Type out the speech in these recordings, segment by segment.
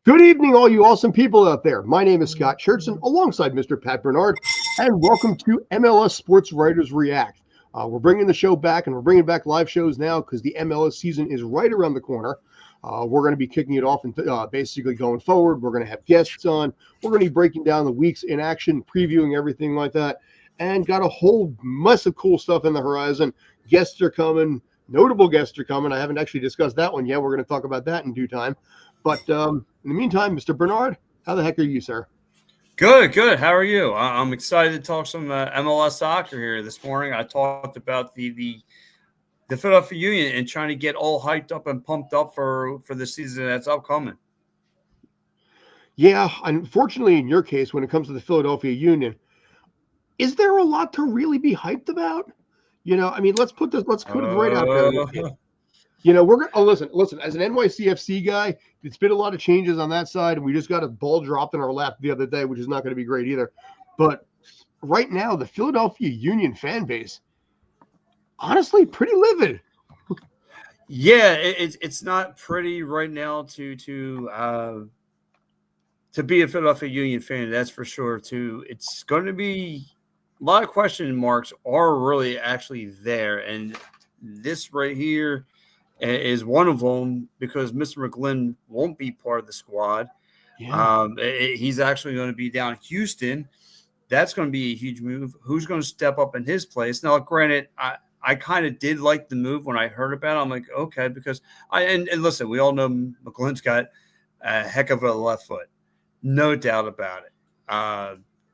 Good evening, all you awesome people out there. My name is Scott Schertzen, alongside Mr. Pat Bernard, and welcome to MLS Sportswriters React. We're bringing the show back, and we're bringing back live shows now because the MLS season is right around the corner. We're going to be kicking it off and basically going forward. We're going to have guests on. We're going to be breaking down the weeks in action, previewing everything like that, and got a whole mess of cool stuff in the horizon. Guests are coming. Notable guests are coming. I haven't actually discussed that one yet. We're going to talk about that in due time. But in the meantime, Mr. Bernard, how the heck are you, sir? Good. How are you? I'm excited to talk some MLS soccer here this morning. I talked about the Philadelphia Union and trying to get all hyped up and pumped up for the season that's upcoming. Yeah, unfortunately, in your case, when it comes to the Philadelphia Union, is there a lot to really be hyped about? You know, I mean, let's put it right out there. You know, we're gonna listen. As an NYCFC guy, it's been a lot of changes on that side, and we just got a ball dropped in our lap the other day, which is not going to be great either. But right now, the Philadelphia Union fan base, honestly, pretty livid. Yeah, it's not pretty right now to be a Philadelphia Union fan. That's for sure. It's going to be a lot of question marks are really actually there, and this right here is one of them because Mr. McGlynn won't be part of the squad. Yeah. He's actually going to be down in Houston. That's going to be a huge move. Who's going to step up in his place? Now, granted, I kind of did like the move when I heard about it. I'm like, okay, because and listen, we all know McGlynn's got a heck of a left foot. No doubt about it.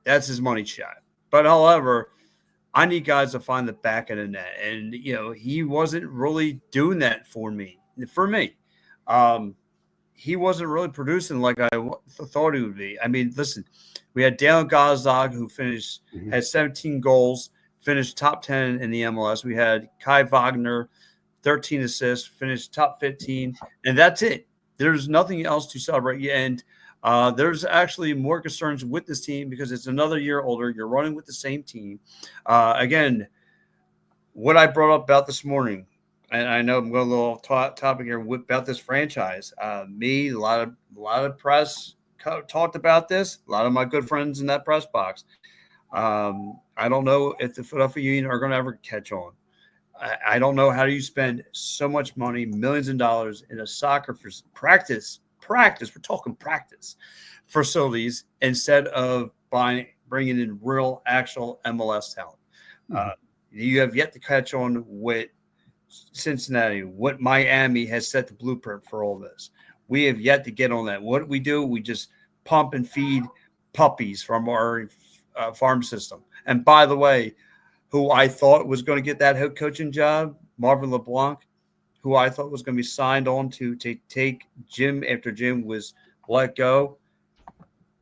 That's his money shot. But however, I need guys to find the back of the net. And, you know, he wasn't really doing that for me. He wasn't really producing like I thought he would be. I mean, listen, we had Dalen Gazdag, who had 17 goals, finished top 10 in the MLS. We had Kai Wagner, 13 assists, finished top 15. And that's it. There's nothing else to celebrate. And there's actually more concerns with this team because it's another year older. You're running with the same team. Again, what I brought up about this morning, and I know I'm going a little topic here about this franchise. A lot of press talked about this. A lot of my good friends in that press box. I don't know if the Philadelphia Union are going to ever catch on. I don't know how do you spend so much money, millions of dollars in a soccer for practice. We're talking practice facilities instead of bringing in real, actual MLS talent. You have yet to catch on with Cincinnati, what Miami has set the blueprint for all this. We have yet to get on that. What we do, we just pump and feed puppies from our farm system. And by the way, who I thought was going to get that head coaching job, Marvin LeBlanc, who I thought was going to be signed on to take Jim after Jim was let go.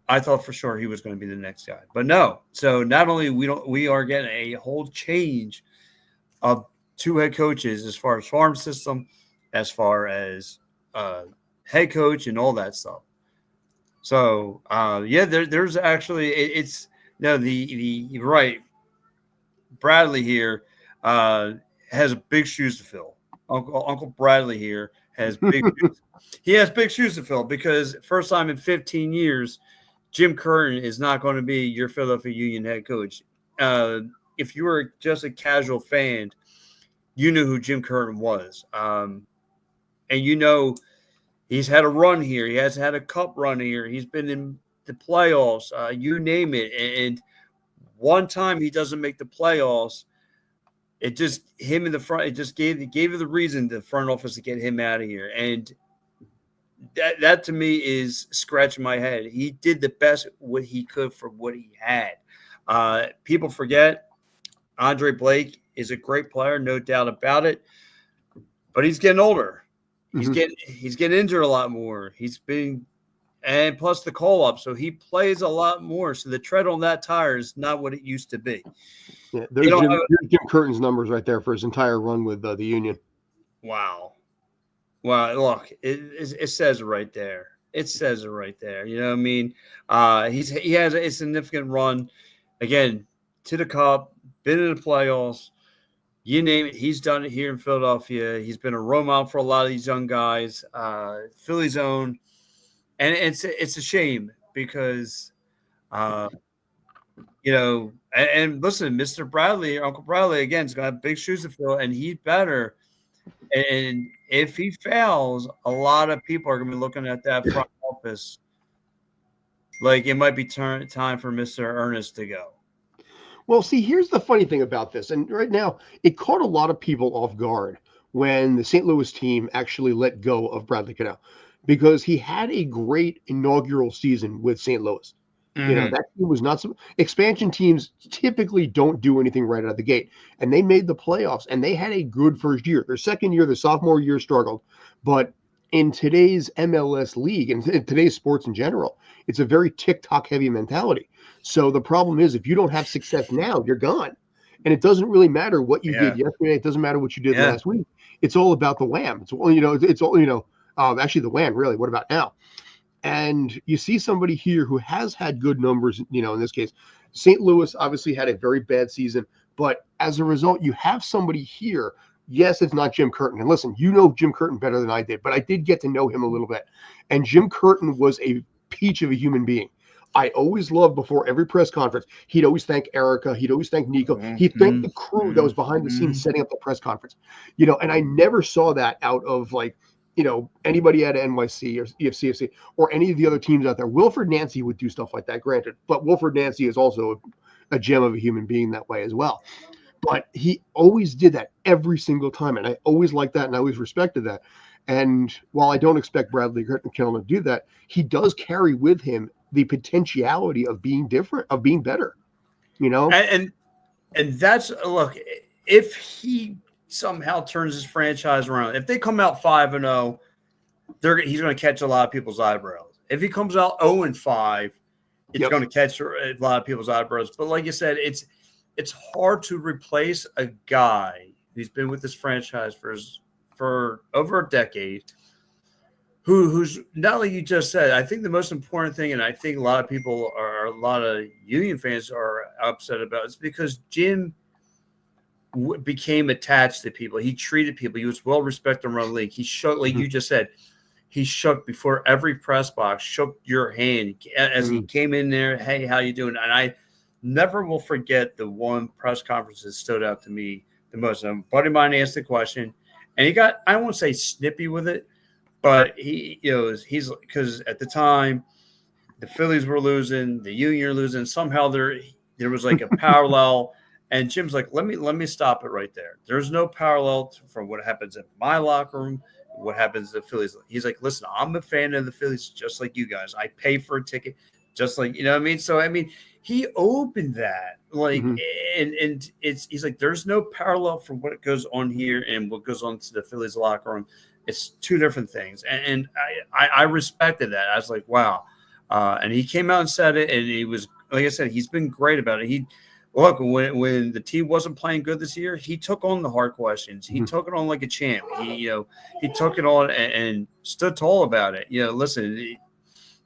I thought for sure he was going to be the next guy. But no. So not only we are getting a whole change of two head coaches as far as farm system, as far as head coach and all that stuff. So there's actually you're right. Bradley here has big shoes to fill. Uncle Bradley here has big shoes. He has big shoes to fill because first time in 15 years, Jim Curtin is not going to be your Philadelphia Union head coach. If you were just a casual fan, you knew who Jim Curtin was. And you know he's had a run here. He has had a cup run here. He's been in the playoffs, you name it. And one time he doesn't make the playoffs, it just him in the front. It just gave you the reason the front office to get him out of here, and that to me is scratching my head. He did the best what he could for what he had. People forget Andre Blake is a great player, no doubt about it, but he's getting older. He's getting injured a lot more. And plus the call up, so he plays a lot more. So the tread on that tire is not what it used to be. Yeah, there's Jim Curtin's numbers right there for his entire run with the Union. Wow. Look, it says it right there. It says it right there. You know what I mean? He has a significant run, again, to the Cup, been in the playoffs. You name it, he's done it here in Philadelphia. He's been a role model for a lot of these young guys. Philly's own. and it's a shame because, and listen, Mr. Bradley, Uncle Bradley, again, has got big shoes to fill, and he's better. And if he fails, a lot of people are going to be looking at that front office like it might be time for Mr. Ernest to go. Well, see, here's the funny thing about this. And right now, it caught a lot of people off guard when the St. Louis team actually let go of Bradley Cannell because he had a great inaugural season with St. Louis. You know, that team was not expansion teams typically don't do anything right out of the gate. And they made the playoffs and they had a good first year. Their second year, their sophomore year struggled. But in today's MLS league and in today's sports in general, it's a very TikTok heavy mentality. So the problem is if you don't have success now, you're gone. And it doesn't really matter what you did yesterday. It doesn't matter what you did last week. It's all about the wham. It's all, actually the wham, really. What about now? And you see somebody here who has had good numbers, in this case, St. Louis obviously had a very bad season, but as a result, you have somebody here. Yes, it's not Jim Curtin. And listen, you know Jim Curtin better than I did, but I did get to know him a little bit. And Jim Curtin was a peach of a human being. I always loved before every press conference, he'd always thank Erica. He'd always thank Nico. He'd thank the crew that was behind the scenes setting up the press conference. And I never saw that out of anybody at NYC or EFCFC or any of the other teams out there. Wilfred Nancy would do stuff like that, granted, but Wilfred Nancy is also a gem of a human being that way as well. But he always did that every single time, and I always liked that, and I always respected that. And while I don't expect Bradley Cannell to do that, he does carry with him the potentiality of being different, of being better. And that's look, if he somehow turns his franchise around. If they come out 5-0, he's going to catch a lot of people's eyebrows. If he comes out 0-5, it's going to catch a lot of people's eyebrows. But like you said, it's hard to replace a guy who's been with this franchise for over a decade, who's not like you just said. I think the most important thing, and I think a lot of people a lot of Union fans are upset about, is because Jim became attached to people. He treated people. He was well respected around the league. He shook, like you just said, he shook before every press box, shook your hand as he came in there. Hey, how you doing? And I never will forget the one press conference that stood out to me the most. A buddy of mine asked the question, and he got, I won't say snippy with it, but he's because at the time the Phillies were losing, the Union were losing. Somehow there was like a parallel. And Jim's like, let me stop it right there. There's no parallel from what happens in my locker room, what happens to the Phillies. He's like, listen, I'm a fan of the Phillies just like you guys. I pay for a ticket just like, what I mean? So, I mean, he opened that. Like, and he's like, there's no parallel from what goes on here and what goes on to the Phillies locker room. It's two different things. And I respected that. I was like, wow. And he came out and said it, and he was, like I said, he's been great about it. Look, when the team wasn't playing good this year, he took on the hard questions. He took it on like a champ. He took it on and stood tall about it. Listen,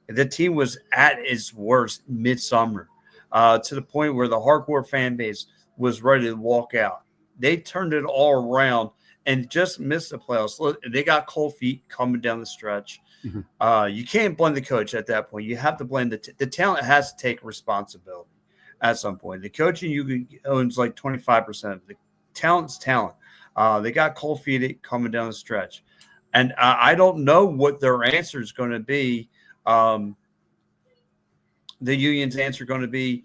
the team was at its worst midsummer, to the point where the hardcore fan base was ready to walk out. They turned it all around and just missed the playoffs. Look, they got cold feet coming down the stretch. You can't blame the coach at that point. You have to blame the talent has to take responsibility. At some point, the coaching owns like 25%. The talent's talent. They got cold feet coming down the stretch, and I don't know what their answer is going to be. The Union's answer going to be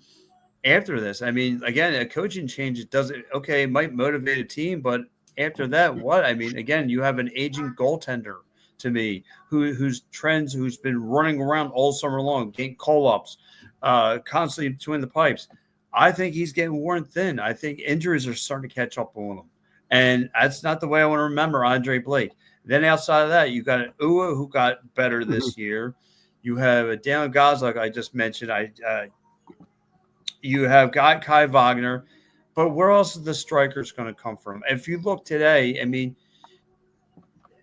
after this. I mean, again, a coaching change it might motivate a team, but after that, what? I mean, again, you have an aging goaltender to me who's been running around all summer long, getting call-ups. Constantly between the pipes. I think he's getting worn thin. I think injuries are starting to catch up on him. And that's not the way I want to remember Andre Blake. Then outside of that, you got an Ua who got better this year. You have a Daniel Gazdag, I just mentioned. You have Kai Wagner. But where else is the strikers going to come from? If you look today, I mean,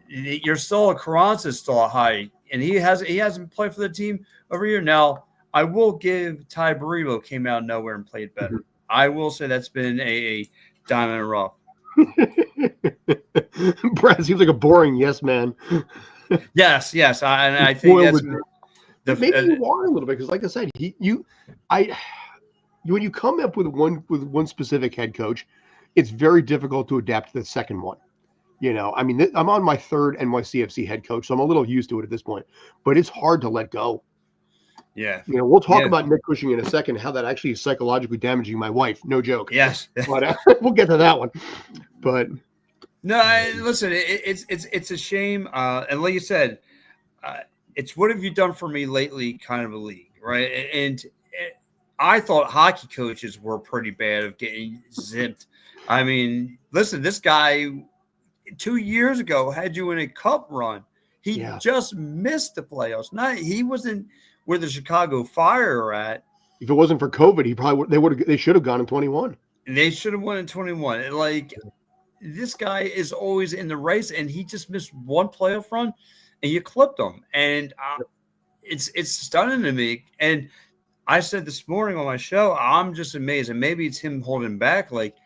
you're still a Carranza is still a high, and he hasn't played for the team over here now. I will give Ty Baribo came out of nowhere and played better. I will say that's been a diamond in the rough. Brad seems like a boring yes man. Yes. I think that's Maybe you are a little bit because, like I said, when you come up with one specific head coach, it's very difficult to adapt to the second one. I mean, I'm on my third NYCFC head coach, so I'm a little used to it at this point. But it's hard to let go. Yeah. We'll talk about Nick Cushing in a second, how that actually is psychologically damaging my wife. No joke. Yes. But we'll get to that one. But no, listen, it's a shame. And like you said, it's what have you done for me lately kind of a league, right? And I thought hockey coaches were pretty bad of getting zipped. I mean, listen, this guy 2 years ago had you in a cup run. He just missed the playoffs. He wasn't where the Chicago Fire are at. If it wasn't for COVID, they should have gone in 21. They should have won in 21. Like, this guy is always in the race, and he just missed one playoff run, and you clipped him. And it's stunning to me. And I said this morning on my show, I'm just amazed. And maybe it's him holding back. Like,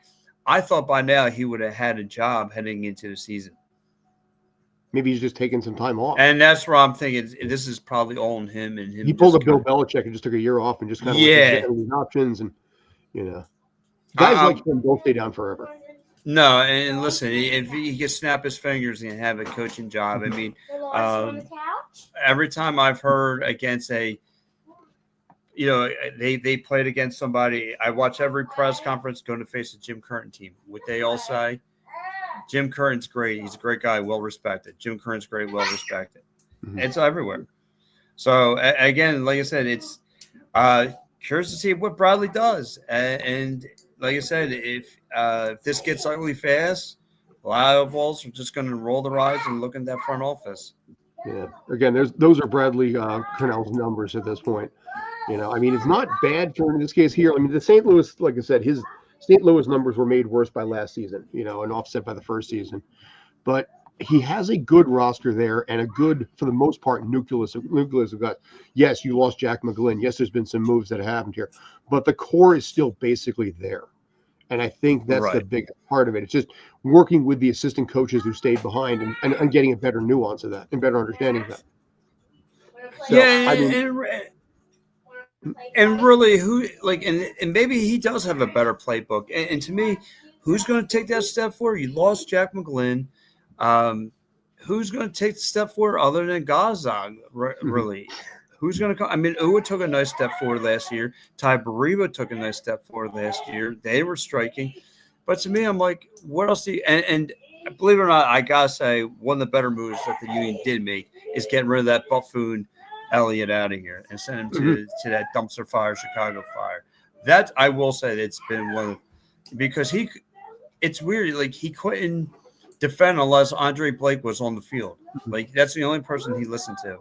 I thought by now he would have had a job heading into the season. Maybe he's just taking some time off. And that's where I'm thinking this is probably all on him. And him. He pulled a Bill Belichick and just took a year off and just kind of these options. And, guys like him don't stay down forever. No, and listen, if he can snap his fingers and have a coaching job, I mean, every time I've heard against they played against somebody, I watch every press conference going to face the Jim Curtin team. What they all say, Jim Curtin's great. He's a great guy, well respected. Jim Curtin's great, well respected. Mm-hmm. It's everywhere. So again, like I said, it's curious to see what Bradley does. And like I said, if this gets ugly fast, a lot of balls are just going to roll their eyes and look at that front office. Yeah. Again, those are Bradley Cornell's numbers at this point. I mean, it's not bad for in this case here. I mean, the St. Louis, like I said, his St. Louis numbers were made worse by last season, and offset by the first season. But he has a good roster there and a good, for the most part, nucleus of guys. Yes, you lost Jack McGlynn. Yes, there's been some moves that have happened here, but the core is still basically there. And I think that's the biggest part of it. It's just working with the assistant coaches who stayed behind and getting a better nuance of that and better understanding of that. So, and really, and maybe he does have a better playbook. And to me, who's going to take that step forward? You lost Jack McGlynn. Who's going to take the step forward other than Gazdag, really? Mm-hmm. Who's going to come? I mean, Uwa took a nice step forward last year. Ty Bariba took a nice step forward last year. They were striking. But to me, I'm like, what else do you – and believe it or not, I got to say, one of the better moves that the Union did make is getting rid of that buffoon Elliott out of here and send him to that dumpster fire, Chicago Fire. That, I will say, it's been one of – because it's weird. Like, he couldn't defend unless Andre Blake was on the field. Like, that's the only person he listened to.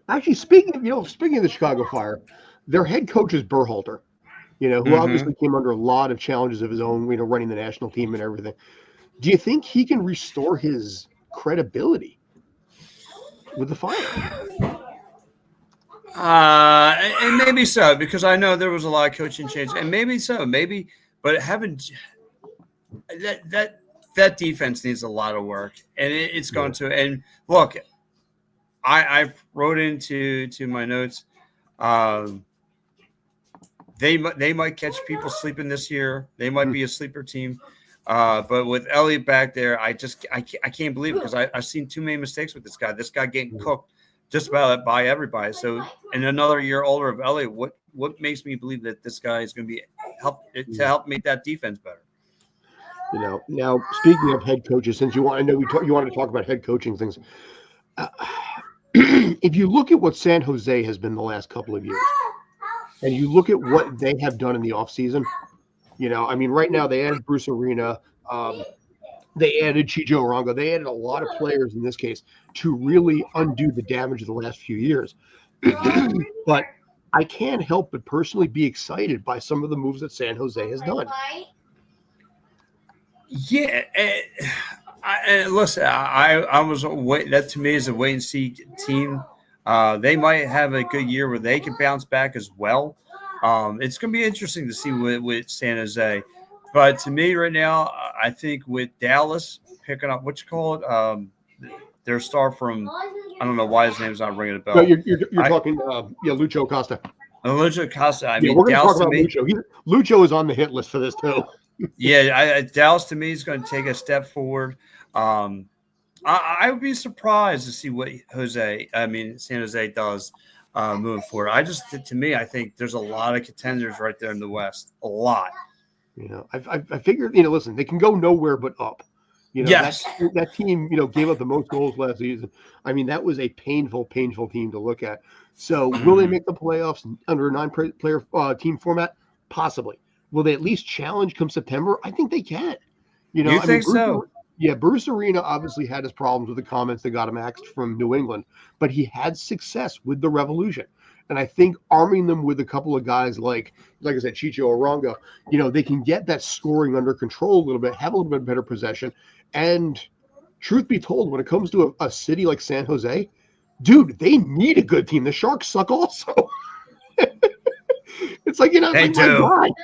Actually, speaking of the Chicago Fire, their head coach is Berhalter, who obviously came under a lot of challenges of his own, running the national team and everything. Do you think he can restore his credibility with the Fire? And maybe so, because I know there was a lot of coaching change, and maybe so, but that defense needs a lot of work, and it's going to. And look, I wrote into my notes. They might catch people sleeping this year. They might be a sleeper team. But with Elliott back there, I can't believe it because I've seen too many mistakes with this guy. This guy getting cooked just about by everybody. So in another year older of Elliott, what makes me believe that this guy is going to be help make that defense better? Now speaking of head coaches, since you wanted to talk about head coaching things. If you look at what San Jose has been the last couple of years, and you look at what they have done in the offseason, I mean, right now they added Bruce Arena, they added Cucho Arango, they added a lot of players in this case to really undo the damage of the last few years. But I can't help but personally be excited by some of the moves that San Jose has done. Yeah. And listen, I was that to me is a wait and see team. They might have a good year where they can bounce back as well. It's going to be interesting to see with San Jose. But to me right now, I think with Dallas picking up what you call it, their star from, I don't know why his name's not ringing a bell. No, you're talking, Lucho Acosta. Lucho Acosta. I mean, we're going to Dallas talk about Lucho. Lucho is on the hit list for this too. Yeah, Dallas to me is going to take a step forward. I would be surprised to see what San Jose does moving forward. To me, I think there's a lot of contenders right there in the West. A lot. I figured, listen, they can go nowhere but up. Yes. That team, gave up the most goals last season. I mean, that was a painful team to look at. So will they make the playoffs under a 9-player team format? Possibly. Will they at least challenge come September? I think they can. You think so? Yeah, Bruce Arena obviously had his problems with the comments that got him axed from New England, but he had success with the Revolution. And I think arming them with a couple of guys like I said, Cucho or Rongo, they can get that scoring under control a little bit, have a little bit better possession. And truth be told, when it comes to a city like San Jose, dude, they need a good team. The Sharks suck also. It's like, they do.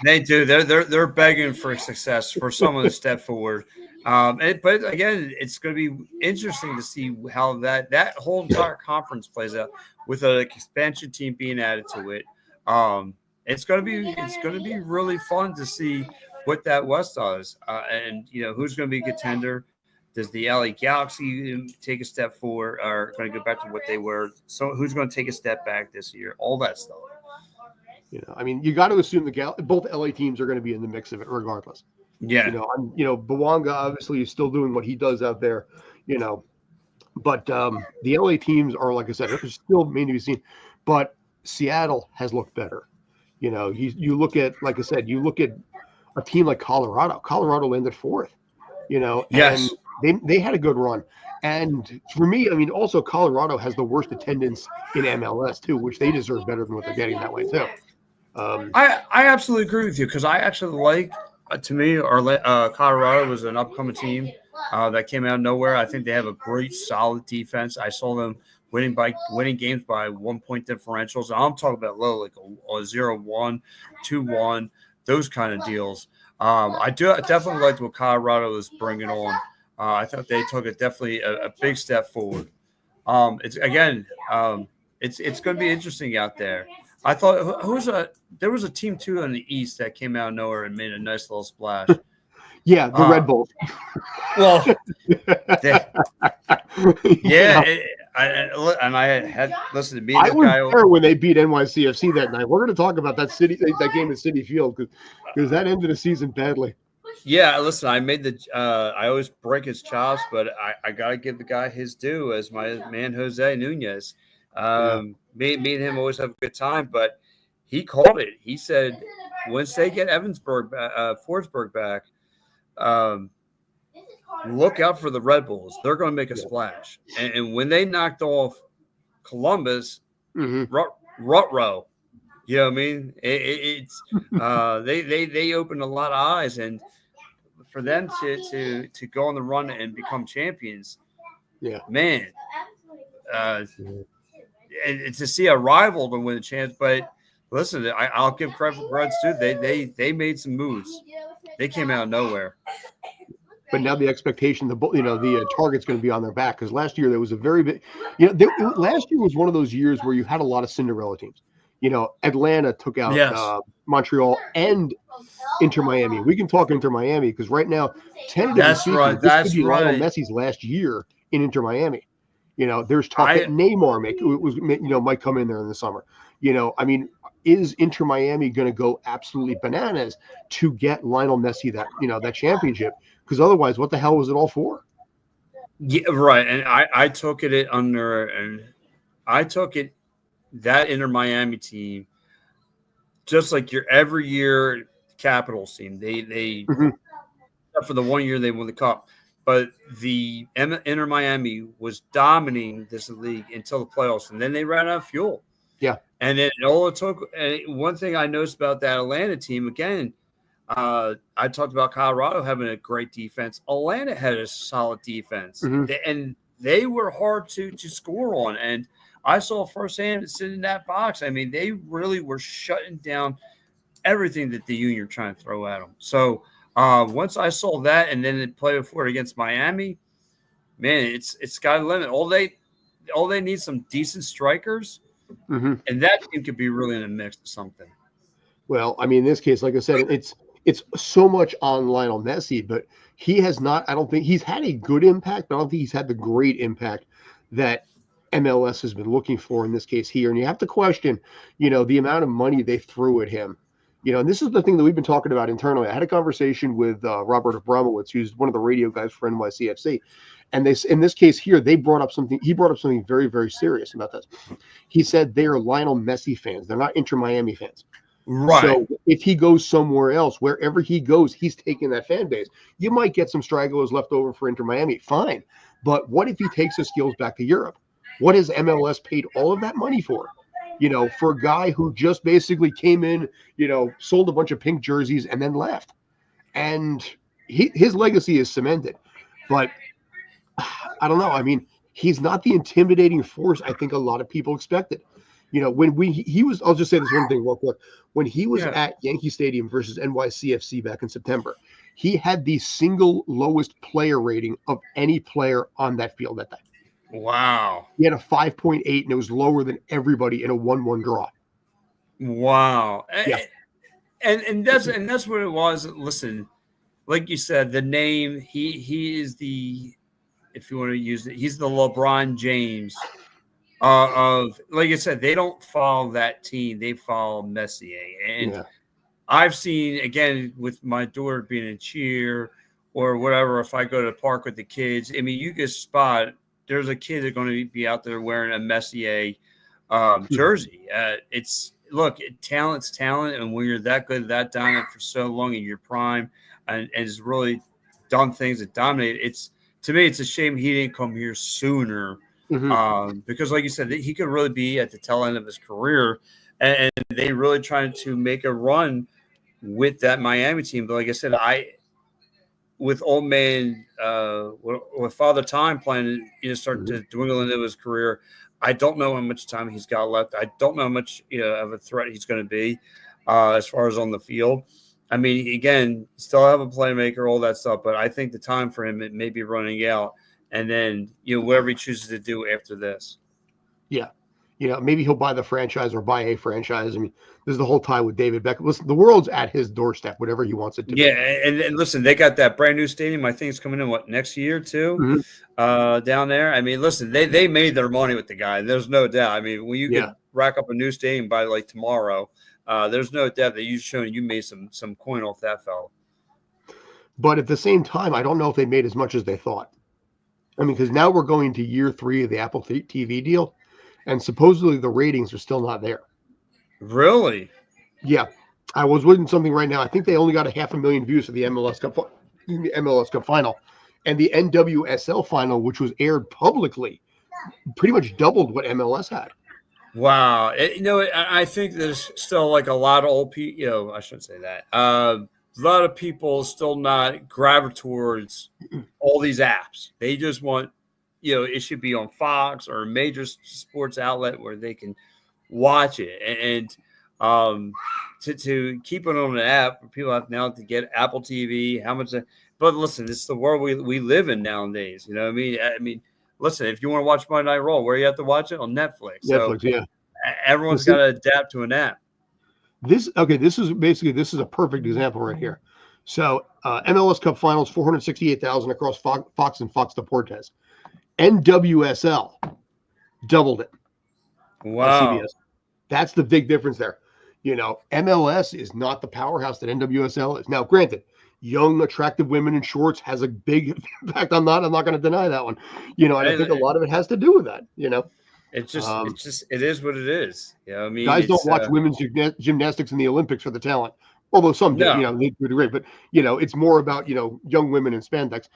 They do. They're begging for success, for someone to step forward. But again, it's going to be interesting to see how that whole entire conference plays out with an expansion team being added to it. It's going to be really fun to see what that West does, and who's going to be a contender. Does the LA Galaxy take a step forward, or going to go back to what they were? So who's going to take a step back this year? All that stuff. You got to assume both LA teams are going to be in the mix of it regardless. Yeah. Bouanga obviously is still doing what he does out there, but the LA teams are, like I said, they're still mainly to be seen. But Seattle has looked better. You look at, like I said, you look at a team like Colorado. Colorado landed 4th, Yes. And they had a good run. And for me, also Colorado has the worst attendance in MLS too, which they deserve better than what they're getting that way too. I absolutely agree with you, because I actually like, to me, Colorado was an upcoming team that came out of nowhere. I think they have a great, solid defense. I saw them winning games by 1-point differentials. And I'm talking about low, like a 0-1, 2-1, those kind of deals. I definitely liked what Colorado was bringing on. I thought they took definitely a big step forward. It's going to be interesting out there. I thought there was a team too in the East that came out of nowhere and made a nice little splash. Yeah, the Red Bulls. Well, I had listened to me. I was there when they beat NYCFC that night. We're going to talk about that game at City Field because that ended the season badly. Yeah, listen, I made I always break his chops, but I got to give the guy his due, as my man Jose Nunez. Me and him always have a good time, but he called it. He said, once they get Forsberg back, look out for the Red Bulls. They're going to make a splash. And when they knocked off Columbus, Rutrow, you know what I mean? They opened a lot of eyes, and for them to go on the run and become champions, man. And to see a rival to win a chance, but listen, I'll give credit for credit too. They made some moves. They came out of nowhere. But now the expectation, the target's going to be on their back, because last year there was a very big. Last year was one of those years where you had a lot of Cinderella teams. Atlanta took out Montreal and Inter Miami. We can talk Inter Miami because right now, that's right. That's right. Lionel Messi's last year in Inter Miami. There's talk that Neymar might come in there in the summer. Is Inter Miami going to go absolutely bananas to get Lionel Messi that championship? Because otherwise, what the hell was it all for? Yeah, right. And I took it that Inter Miami team, just like your every year Capitals team. They except for the 1 year they won the cup. But the Inter Miami was dominating this league until the playoffs, and then they ran out of fuel. Yeah. And then all it took – one thing I noticed about that Atlanta team, again, I talked about Colorado having a great defense. Atlanta had a solid defense, and they were hard to score on. And I saw firsthand sitting in that box. I mean, they really were shutting down everything that the Union were trying to throw at them. So – once I saw that, and then it played for it against Miami, man, it's got a limit. All they need some decent strikers, Mm-hmm. and that team could be really in a mix of something. Well, I mean, in this case, like I said, it's so much on Lionel Messi, but he has not. I don't think he's had a good impact, but I don't think he's had the great impact that MLS has been looking for in this case here. And you have to question, the amount of money they threw at him. And this is the thing that we've been talking about internally. I had a conversation with Robert Abramowitz, who's one of the radio guys for NYCFC, and in this case here, he brought up something very, very serious about this. He said they are Lionel Messi fans; they're not Inter Miami fans. Right. So if he goes somewhere else, wherever he goes, he's taking that fan base. You might get some stragglers left over for Inter Miami, fine. But what if he takes his skills back to Europe? What has MLS paid all of that money for? For a guy who just basically came in, sold a bunch of pink jerseys and then left. And his legacy is cemented. But I don't know. I mean, he's not the intimidating force I think a lot of people expected. When he was, I'll just say this one thing real quick. When he was at Yankee Stadium versus NYCFC back in September, he had the single lowest player rating of any player on that field that day. Wow. He had a 5.8, and it was lower than everybody in a 1-1 draw. Wow. Yeah. And that's what it was. Listen, like you said, the name, he is the, if you want to use it, he's the LeBron James of, like I said, they don't follow that team. They follow Messi. And I've seen, again, with my daughter being in cheer or whatever, if I go to the park with the kids, I mean, you can spot there's a kid that's going to be out there wearing a Messier jersey. Talent's talent. And when you're that good, that dominant for so long in your prime and has really done things that dominate, to me, it's a shame he didn't come here sooner. Mm-hmm. Because like you said, he could really be at the tail end of his career, and they really trying to make a run with that Miami team. But like I said, with old man, with Father Time planning, start to dwindle into his career, I don't know how much time he's got left. I don't know how much of a threat he's going to be as far as on the field. I mean, again, still have a playmaker, all that stuff, but I think the time for him, it may be running out. And then, whatever he chooses to do after this. Yeah. Maybe he'll buy the franchise or buy a franchise. I mean, this is the whole tie with David Beckham. Listen, the world's at his doorstep, whatever he wants it to be. Yeah, and listen, they got that brand new stadium. I think it's coming in, next year too, down there. I mean, listen, they made their money with the guy. There's no doubt. I mean, when you can rack up a new stadium by like tomorrow, there's no doubt that you've shown you made some coin off that fellow. But at the same time, I don't know if they made as much as they thought. I mean, because now we're going to year 3 of the Apple TV deal, and supposedly the ratings are still not there. Really? Yeah. I was reading something right now. I think they only got 500,000 views for the MLS Cup final. And the NWSL final, which was aired publicly, pretty much doubled what MLS had. Wow. I think there's still like a lot of old people, I shouldn't say that. A lot of people still not gravitate towards all these apps. They just want, it should be on Fox or a major sports outlet where they can watch it. And to keep it on an app, people have now to get Apple TV. But listen, it's the world we live in nowadays. You know what I mean? I mean, listen, if you want to watch Monday Night Raw, where you have to watch it? On Netflix. Yeah. Everyone's got to adapt to an app. This is a perfect example right here. So MLS Cup Finals, 468,000 across Fox and Fox Deportes. NWSL doubled it. Wow. CBS. That's the big difference there. MLS is not the powerhouse that NWSL is. Now, granted, young, attractive women in shorts has a big impact on that. I'm not going to deny that one. And I think a lot of it has to do with that. It is what it is. I mean, guys don't watch women's gymnastics in the Olympics for the talent, although some do. They do great. But it's more about young women in spandex.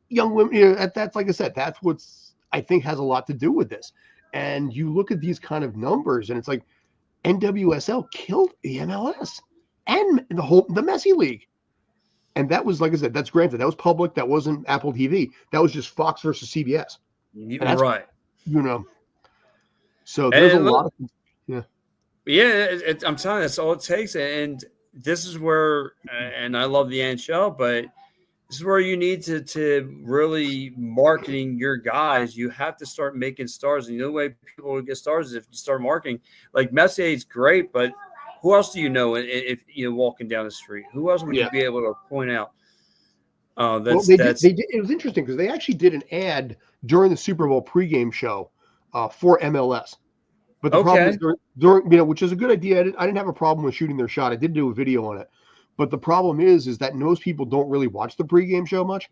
Young women. That's like I said. That's what's I think has a lot to do with this. And you look at these kind of numbers, and it's like NWSL killed the MLS and the Messi League. And that was, like I said, that's granted. That was public. That wasn't Apple TV. That was just Fox versus CBS. Right. So there's a lot of I'm telling you, that's all it takes. And this is where, and I love the NHL, but this is where you need to really marketing your guys. You have to start making stars, and the only way people will get stars is if you start marketing. Like Messi is great, but who else do you know if you're walking down the street? Who else would you be able to point out? Well, they did. It was interesting because they actually did an ad during the Super Bowl pregame show for MLS. But the problem is during which is a good idea. I didn't have a problem with shooting their shot. I did do a video on it. But the problem is that most people don't really watch the pregame show much.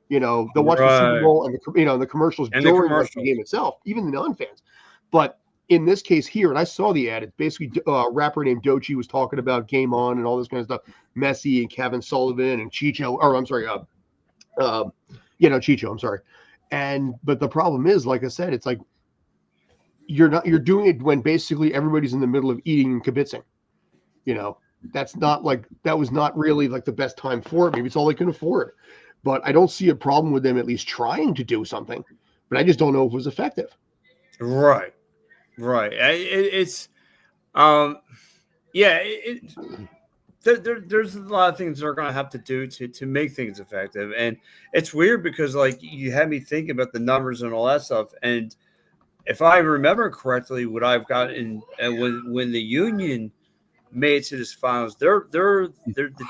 They'll watch the Super Bowl and the commercials during the game itself, even the non-fans. But in this case here, and I saw the ad, it's basically a rapper named Doechii was talking about Game On and all this kind of stuff. Messi and Kevin Sullivan and Cucho, or I'm sorry, Cucho, I'm sorry. But the problem is, like I said, it's like you're doing it when basically everybody's in the middle of eating and kibitzing. That was not really like the best time for it. Maybe it's all they can afford. But I don't see a problem with them at least trying to do something. But I just don't know if it was effective. Right. There's a lot of things they're going to have to do to make things effective. And it's weird because like you had me thinking about the numbers and all that stuff. And if I remember correctly, what I've got in when the Union made it to this finals, the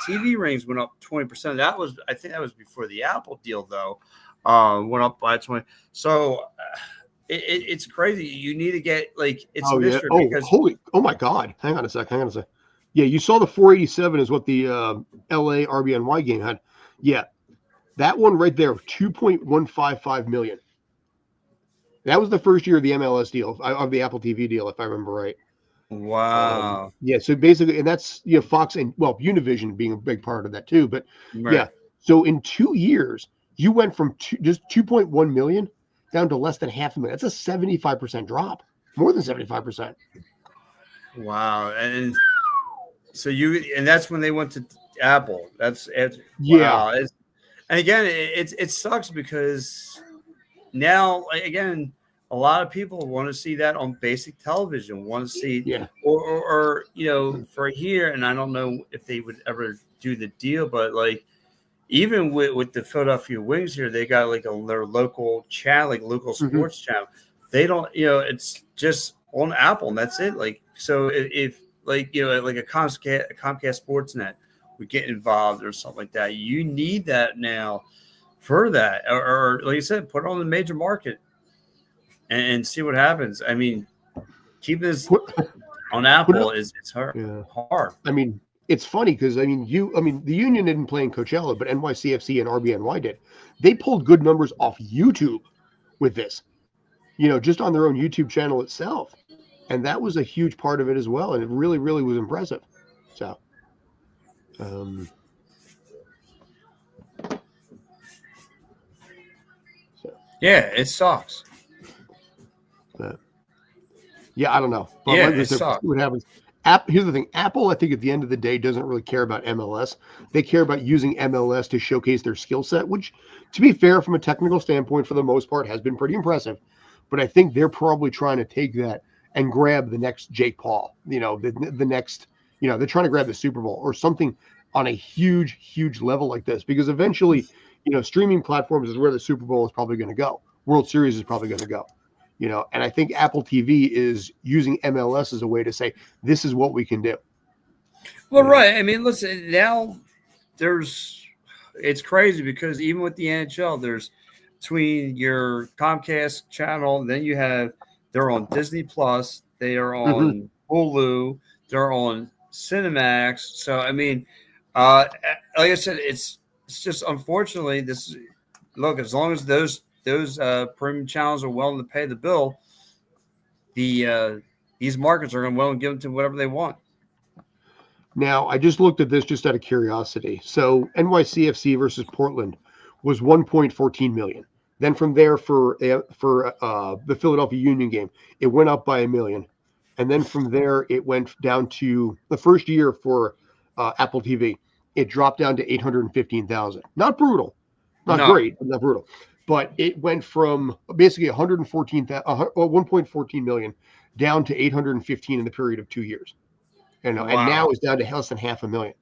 TV ratings went up 20%. I think that was before the Apple deal though. Went up by 20. So it's crazy. You need to get it's mystery because oh my God. Hang on a sec. Yeah, you saw the 487 is what the LA RBNY game had. Yeah. That one right there, 2.155 million. That was the first year of the MLS deal, of the Apple TV deal, if I remember right. Wow. Yeah, so basically, and that's Fox and Univision being a big part of that too. But yeah, so in 2 years, you went from just 2.1 million down to less than 500,000. That's a 75% drop, more than 75%. Wow, and so that's when they went to Apple. Yeah. Wow. And again, it sucks because now again, a lot of people want to see that on basic television, want to see, or for here. And I don't know if they would ever do the deal, but even with the Philadelphia Wings here, they got their local channel, local sports channel. They don't, it's just on Apple and that's it. So if a Comcast Sportsnet would get involved or something like that, you need that now for that, or like you said, put it on the major market. And see what happens. I mean, keeping this on Apple it's hard. Yeah. Hard. I mean, it's funny because the Union didn't play in Coachella, but NYCFC and RBNY did. They pulled good numbers off YouTube with this, just on their own YouTube channel itself, and that was a huge part of it as well. And it really, really was impressive. So, yeah, it sucks. Yeah, I don't know. But it sucks. What happens? Here's the thing. Apple, I think at the end of the day, doesn't really care about MLS. They care about using MLS to showcase their skill set, which, to be fair, from a technical standpoint, for the most part, has been pretty impressive. But I think they're probably trying to take that and grab the next Jake Paul, the next, they're trying to grab the Super Bowl or something on a huge, huge level like this. Because eventually, streaming platforms is where the Super Bowl is probably going to go. World Series is probably going to go. And I think Apple TV is using MLS as a way to say, this is what we can do. Well, right. I mean, listen, now it's crazy because even with the NHL, there's between your Comcast channel, then they're on Disney Plus, they are on Hulu, they're on Cinemax. So, I mean, like I said, it's just unfortunately as long as those premium channels are willing to pay the bill, these markets are going to willing to give them to whatever they want. Now, I just looked at this just out of curiosity. So NYCFC versus Portland was 1.14 million. Then from there for the Philadelphia Union game, it went up by $1 million. And then from there, it went down to the first year for Apple TV. It dropped down to 815,000. Not brutal, great, but not brutal. But it went from basically 1.14 million down to 815 in the period of 2 years. And now it's down to less than 500,000.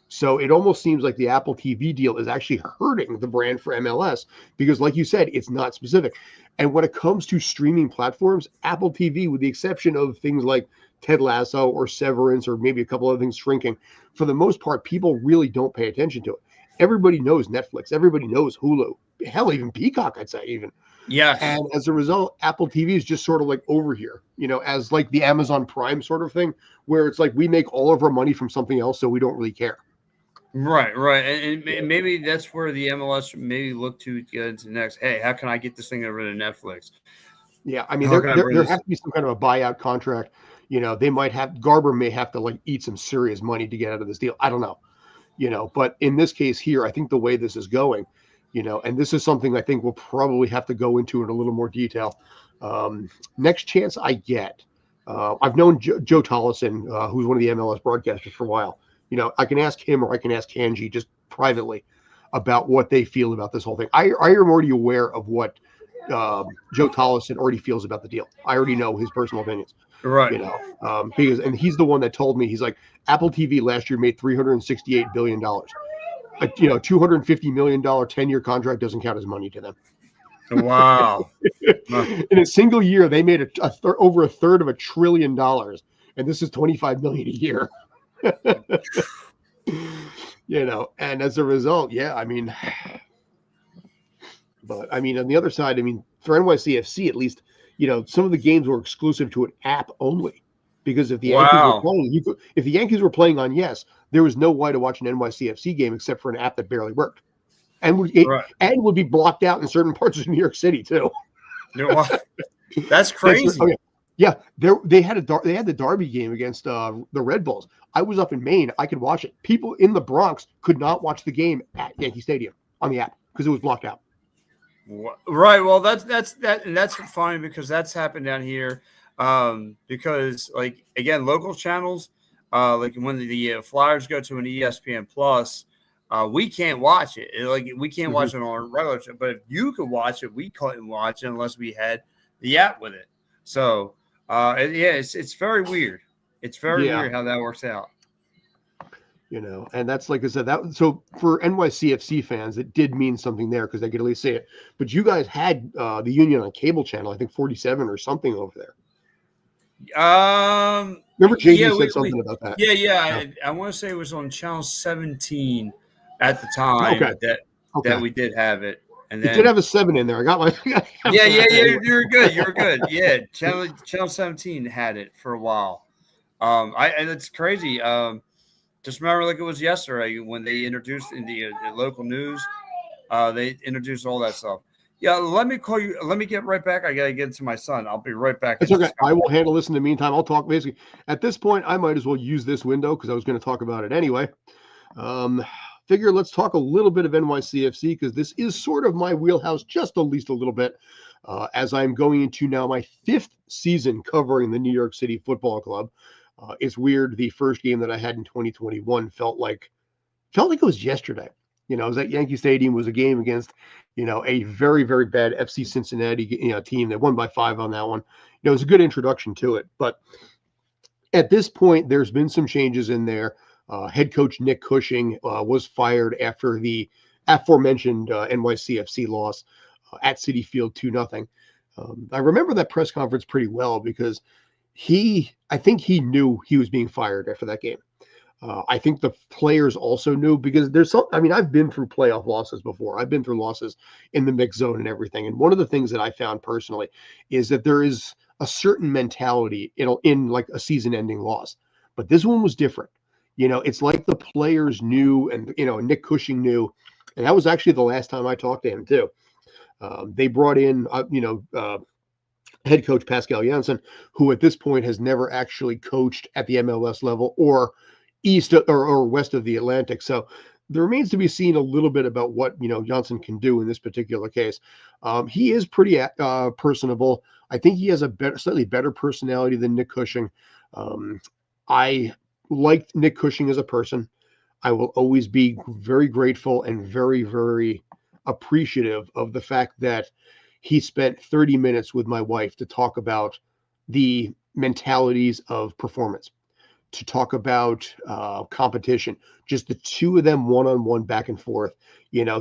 So it almost seems like the Apple TV deal is actually hurting the brand for MLS because, like you said, it's not specific. And when it comes to streaming platforms, Apple TV, with the exception of things like Ted Lasso or Severance or maybe a couple other things shrinking, for the most part, people really don't pay attention to it. Everybody knows Netflix. Everybody knows Hulu. Hell, even Peacock, I'd say even. Yes. And as a result, Apple TV is just sort of like over here, as like the Amazon Prime sort of thing, where it's like we make all of our money from something else, so we don't really care. Right. And maybe that's where the MLS maybe look to get into next. Hey, how can I get this thing over to Netflix? Yeah, I mean, there has to be some kind of a buyout contract. Garber may have to like eat some serious money to get out of this deal. I don't know, but in this case here, I think the way this is going, and this is something I think we'll probably have to go into in a little more detail. Next chance I get, I've known Joe Tollison, who's one of the MLS broadcasters for a while. I can ask him or I can ask Kanji just privately about what they feel about this whole thing. I am already aware of what Joe Tollison already feels about the deal. I already know his personal opinions. Right. Because he's the one that told me, he's like, Apple TV last year made $368 billion. A $250 million 10-year contract doesn't count as money to them. Wow. In a single year, they made over a third of $1 trillion. And this is $25 million a year. And as a result, but I mean, on the other side, for NYCFC, at least, some of the games were exclusive to an app only, because if the Yankees were playing on Yes, there was no way to watch an NYCFC game except for an app that barely worked, and would be blocked out in certain parts of New York City too. That's crazy. Yeah, they had the Derby game against the Red Bulls. I was up in Maine. I could watch it. People in the Bronx could not watch the game at Yankee Stadium on the app because it was blocked out. Right. Well, that's fine because that's happened down here. Because like again, local channels, like when the Flyers go to an ESPN Plus, we can't watch it. Like we can't watch it on regular. But if you could watch it, we couldn't watch it unless we had the app with it. So. It's very weird. It's very weird how that works out. And that's, like I said, so for NYCFC fans, it did mean something there because they could at least see it. But you guys had the Union on cable channel, I think 47 or something over there. Remember JD said something about that. Yeah. I want to say it was on channel 17 at the time that we did have it. And then, it did have a 7 in there. I got my. You're good. You're good. Yeah, channel 17 had it for a while. And it's crazy. Just remember, like it was yesterday when they introduced in the local news. They introduced all that stuff. Yeah, let me call you. Let me get right back. I gotta get to my son. I'll be right back. It's okay. I will handle this in the meantime. I'll talk basically. At this point, I might as well use this window because I was going to talk about it anyway. Figure let's talk a little bit of NYCFC because this is sort of my wheelhouse, just at least a little bit, as I'm going into now my 5th season covering the New York City Football Club. It's weird. The first game that I had in 2021 felt like it was yesterday. It was at Yankee Stadium. Was a game against, a very, very bad FC Cincinnati, team that won by 5 on that one. It was a good introduction to it. But at this point, there's been some changes in there. Head coach Nick Cushing was fired after the aforementioned NYCFC loss at Citi Field 2-0. I remember that press conference pretty well because I think he knew he was being fired after that game. I think the players also knew because I've been through playoff losses before. I've been through losses in the mixed zone and everything. And one of the things that I found personally is that there is a certain mentality in like a season-ending loss. But this one was different. It's like the players knew and, Nick Cushing knew. And that was actually the last time I talked to him, too. They brought in, head coach Pascal Janssen, who at this point has never actually coached at the MLS level or east or west of the Atlantic. So there remains to be seen a little bit about what, Janssen can do in this particular case. He is pretty personable. I think he has a slightly better personality than Nick Cushing. I liked Nick Cushing as a person. I will always be very grateful and very, very appreciative of the fact that he spent 30 minutes with my wife to talk about the mentalities of performance, to talk about competition. Just the two of them one-on-one back and forth,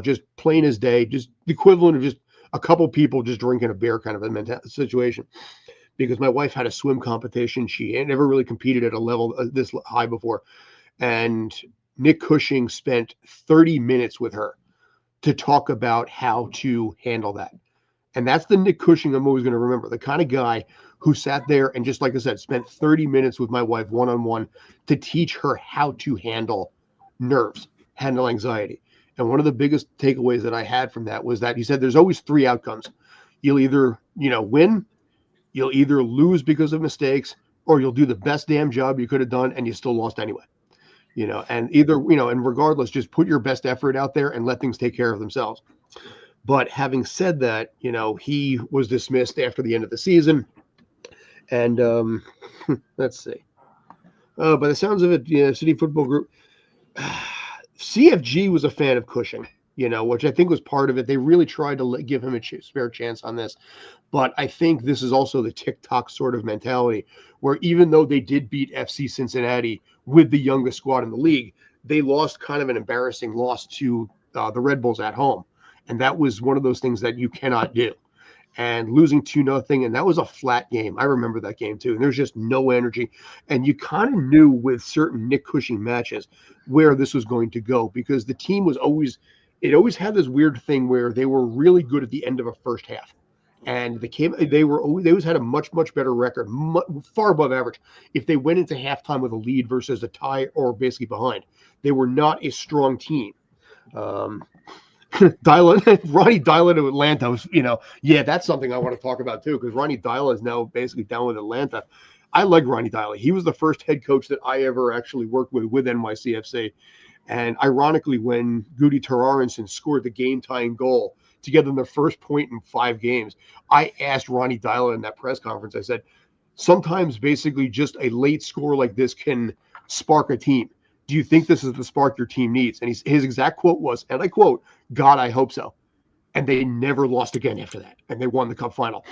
just plain as day, just the equivalent of just a couple people just drinking a beer kind of a situation. Because my wife had a swim competition. She had never really competed at a level this high before. And Nick Cushing spent 30 minutes with her to talk about how to handle that. And that's the Nick Cushing I'm always going to remember, the kind of guy who sat there and, just like I said, spent 30 minutes with my wife one-on-one to teach her how to handle nerves, handle anxiety. And one of the biggest takeaways that I had from that was that he said there's always three outcomes. You'll either, win, you'll either lose because of mistakes, or you'll do the best damn job you could have done and you still lost anyway. And either, and regardless, just put your best effort out there and let things take care of themselves. But having said that, he was dismissed after the end of the season. And let's see. By the sounds of it, City Football Group, CFG was a fan of Cushing, which I think was part of it. They really tried to give him a spare chance on this. But I think this is also the TikTok sort of mentality where even though they did beat FC Cincinnati with the youngest squad in the league, they lost kind of an embarrassing loss to the Red Bulls at home. And that was one of those things that you cannot do. And losing 2-0, and that was a flat game. I remember that game too. And there's just no energy. And you kind of knew with certain Nick Cushing matches where this was going to go because the team was always had this weird thing where they were really good at the end of a first half. And they always had a much, much better record, far above average. If they went into halftime with a lead versus a tie or basically behind, they were not a strong team. Ronnie Dylan of Atlanta was, that's something I want to talk about too, because Ronnie Dylan is now basically down with Atlanta. I like Ronnie Dylan. He was the first head coach that I ever actually worked with NYCFC. And ironically, when Gudi Tararenson scored the game-tying goal to get them their first point in 5 games, I asked Ronnie Dylan in that press conference, I said, sometimes basically just a late score like this can spark a team. Do you think this is the spark your team needs? And his exact quote was, and I quote, God, I hope so. And they never lost again after that. And they won the cup final.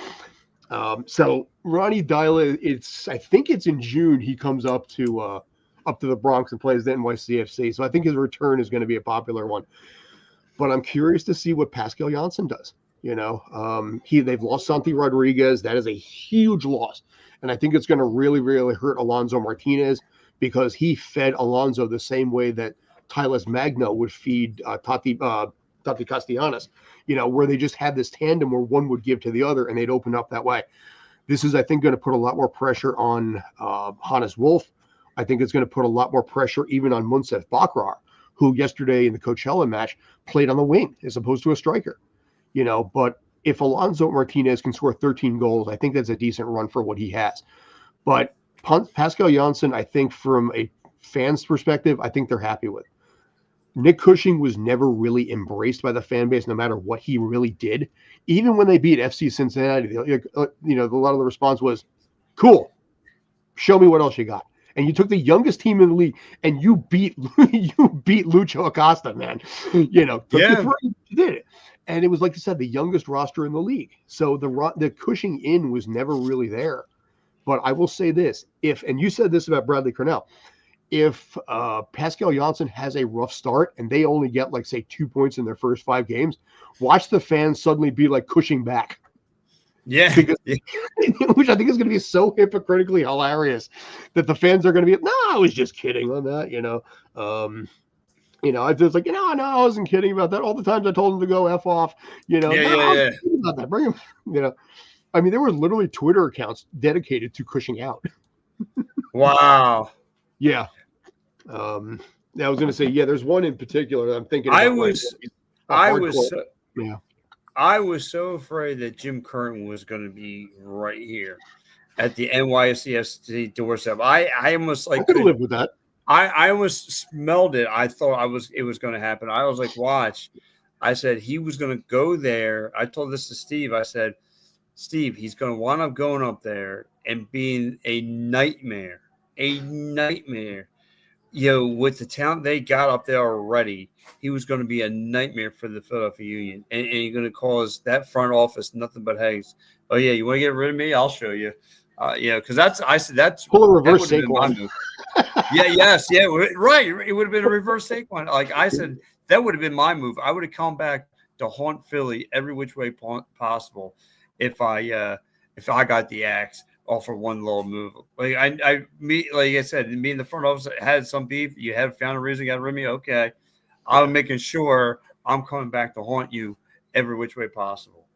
So Ronnie Dylan, I think it's in June, he comes up to the Bronx and plays the NYCFC. So I think his return is going to be a popular one. But I'm curious to see what Pascal Janssen does. They've lost Santi Rodriguez. That is a huge loss. And I think it's going to really, really hurt Alonso Martinez because he fed Alonso the same way that Tyler Magno would feed Tati Castellanos, where they just had this tandem where one would give to the other and they'd open up that way. This is, I think, going to put a lot more pressure on Hannes Wolf. I think it's going to put a lot more pressure even on Munsef Bakrar, who yesterday in the Coachella match played on the wing as opposed to a striker. But if Alonso Martinez can score 13 goals, I think that's a decent run for what he has. But Pascal Janssen, I think from a fan's perspective, I think they're happy with. Nick Cushing was never really embraced by the fan base, no matter what he really did. Even when they beat FC Cincinnati, a lot of the response was, cool, show me what else you got. And you took the youngest team in the league and you beat Lucho Acosta, man. You did it. And it was, like you said, the youngest roster in the league. So the Cushing in was never really there. But I will say this, and you said this about Bradley Cornell, if Pascal Janssen has a rough start and they only get, like, say, 2 points in their first 5 games, watch the fans suddenly be like Cushing back. Yeah. Which I think is going to be so hypocritically hilarious that the fans are going to be, no, I was just kidding on that, I was like, no, I wasn't kidding about that. All the times I told him to go F off, I was kidding about that. Bring him, I mean, there were literally Twitter accounts dedicated to Cushing out. Wow. Yeah. I was going to say, there's one in particular that I'm thinking about. I was so afraid that Jim Curtin was going to be right here at the NYCFC doorstep. I almost I could live with that. I almost smelled it. I thought it was going to happen. I was like, watch. I said he was going to go there. I told this to Steve. I said, Steve, he's going to wind up going up there and being a nightmare. With the talent they got up there already, he was going to be a nightmare for the Philadelphia Union. And you're going to cause that front office nothing but haze. Oh, yeah, you want to get rid of me? I'll show you. Because that's pull a reverse Saquon. Right. It would have been a reverse Saquon. Like I said, that would have been my move. I would have come back to haunt Philly every which way possible if I got the axe off for one little move. Like like I said, me in the front office had some beef. You had found a reason, got rid of me. Okay, I'm making sure I'm coming back to haunt you every which way possible.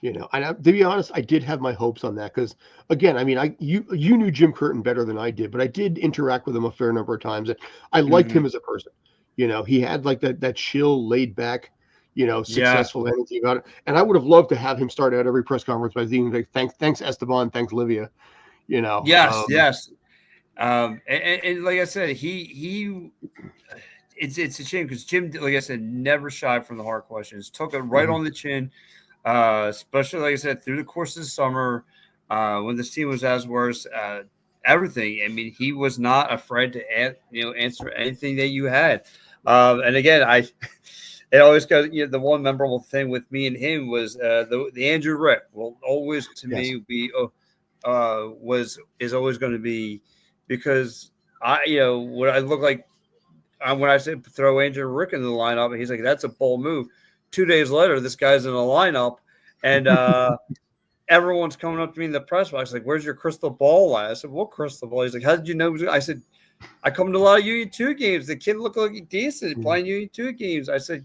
And to be honest, I did have my hopes on that because, again, I mean, you knew Jim Curtin better than I did, but I did interact with him a fair number of times, and I liked him as a person. He had like that chill, laid back, successful energy about it. And I would have loved to have him start out every press conference by saying, like, thanks Esteban, thanks Livia. Yes. And like I said, it's a shame because Jim, like I said, never shied from the hard questions. Took it right on the chin. Especially like I said, through the course of the summer, when this team was as worse, everything. I mean, he was not afraid to answer anything that you had. And again, it always goes. The one memorable thing with me and him was the Andrew Rick will always to me be is always going to be because what I look like when I said throw Andrew Rick in the lineup, and he's like, that's a bold move. 2 days later, this guy's in a lineup, and everyone's coming up to me in the press box like, "Where's your crystal ball at?" I said, "What crystal ball?" He's like, "How did you know?" I said, "I come to a lot of Union 2 games. The kid looked like decent playing Union 2 games." I said,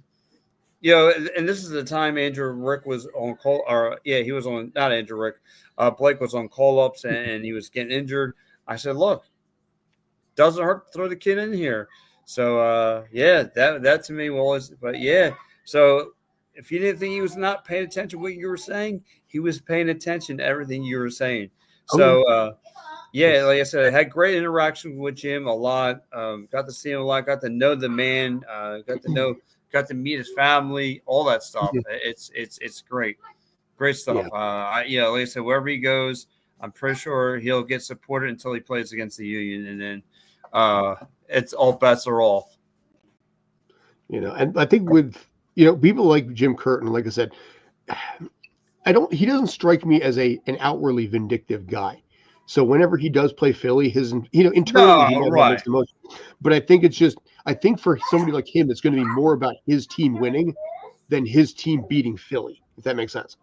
and this is the time Andrew Rick was on call, he was on, not Andrew Rick. Blake was on call-ups, and he was getting injured. I said, "Look, doesn't hurt to throw the kid in here." So, that to me was, but yeah. So if you didn't think he was not paying attention to what you were saying, he was paying attention to everything you were saying. So, like I said, I had great interaction with Jim a lot. Got to see him a lot. Got to know the man. Got to meet his family. All that stuff. It's great stuff. Like I said, wherever he goes, I'm pretty sure he'll get supported until he plays against the Union, and then it's all bets are off. And I think with people like Jim Curtin, like I said, he doesn't strike me as an outwardly vindictive guy. So whenever he does play Philly, internally he makes the most. But I think for somebody like him, it's going to be more about his team winning than his team beating Philly, if that makes sense.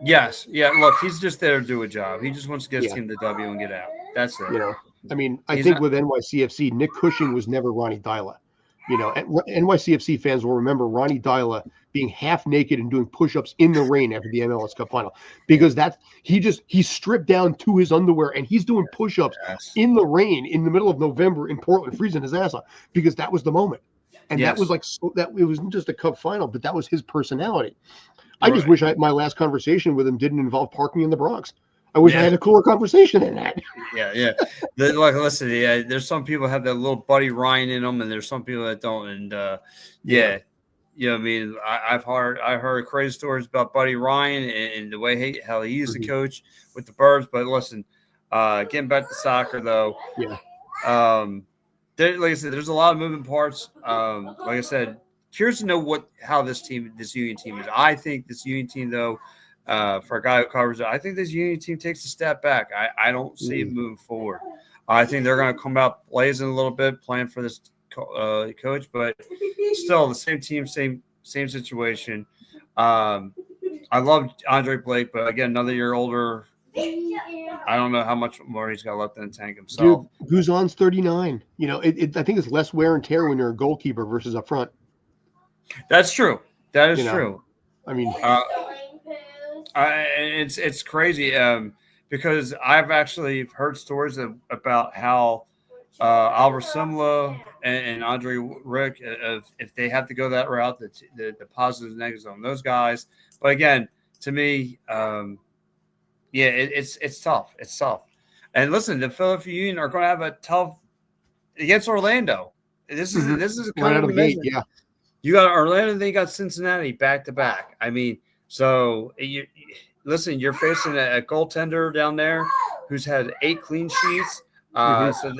Yes. Yeah. Look, he's just there to do a job. He just wants to get his team the W and get out. That's it. I mean, I think with NYCFC, Nick Cushing was never Ronnie Dyla. NYCFC fans will remember Ronnie Dyla being half naked and doing push-ups in the rain after the MLS Cup final because he stripped down to his underwear and he's doing push-ups in the rain in the middle of November in Portland, freezing his ass off because that was the moment. And that was that it wasn't just a Cup final, but that was his personality. I just wish my last conversation with him didn't involve parking in the Bronx. I wish I had a cooler conversation than that. Yeah. Listen, there's some people have that little Buddy Ryan in them, and there's some people that don't. And I mean, I heard crazy stories about Buddy Ryan and the way how he used to coach with the Birds. But listen, getting back to soccer though, like I said, there's a lot of moving parts. Like I said, curious to know how this Union team is. I think this Union team though. For a guy who covers it, I think this Union team takes a step back. I don't see it moving forward. I think they're going to come out blazing a little bit, playing for this coach, but still the same team, same situation. I love Andre Blake, but again, another year older. I don't know how much more he's got left in the tank himself. Dude, Guzan's 39. I think it's less wear and tear when you're a goalkeeper versus up front. That's true. That is true. I mean. It's crazy because I've actually heard stories about how Albert Simla and Andre Rick, if they have to go that route, the positives and negatives on those guys. But again, to me, it's tough. It's tough. And listen, the Philadelphia Union are going to have a tough against Orlando. This is kind of amazing. Yeah, you got Orlando, then you got Cincinnati back to back. I mean. So, you're facing a goaltender down there who's had 8 clean sheets. So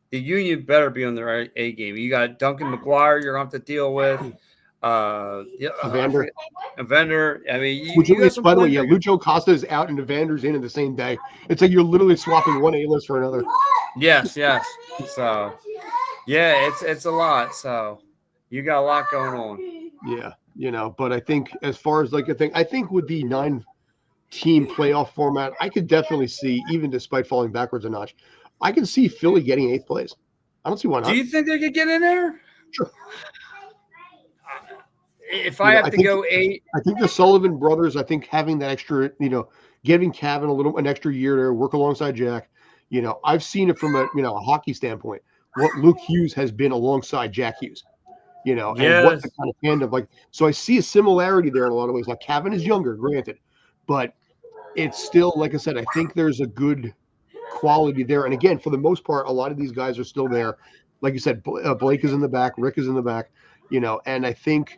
the Union better be on their A game. You got Duncan McGuire you're going to have to deal with. Evander. I mean, Which, you got some by the way, yeah, playmakers. Lucho Acosta is out and Evander's in the same day. It's like you're literally swapping one A-list for another. Yes. So, yeah, it's a lot. So, you got a lot going on. Yeah, but I think as far as I think with the 9-team playoff format, I could definitely see, even despite falling backwards a notch, I can see Philly getting 8th place. I don't see why not. Do you think they could get in there? Sure. If I have to go 8, I think the Sullivan brothers, I think having that extra, giving Kevin an extra year to work alongside Jack, I've seen it from a hockey standpoint, what Luke Hughes has been alongside Jack Hughes, and what the kind of tandem so I see a similarity there in a lot of ways. Now, Kevin is younger, granted, but it's still, like I said, I think there's a good quality there. And again, for the most part, a lot of these guys are still there. Like you said, Blake is in the back, Rick is in the back, and I think,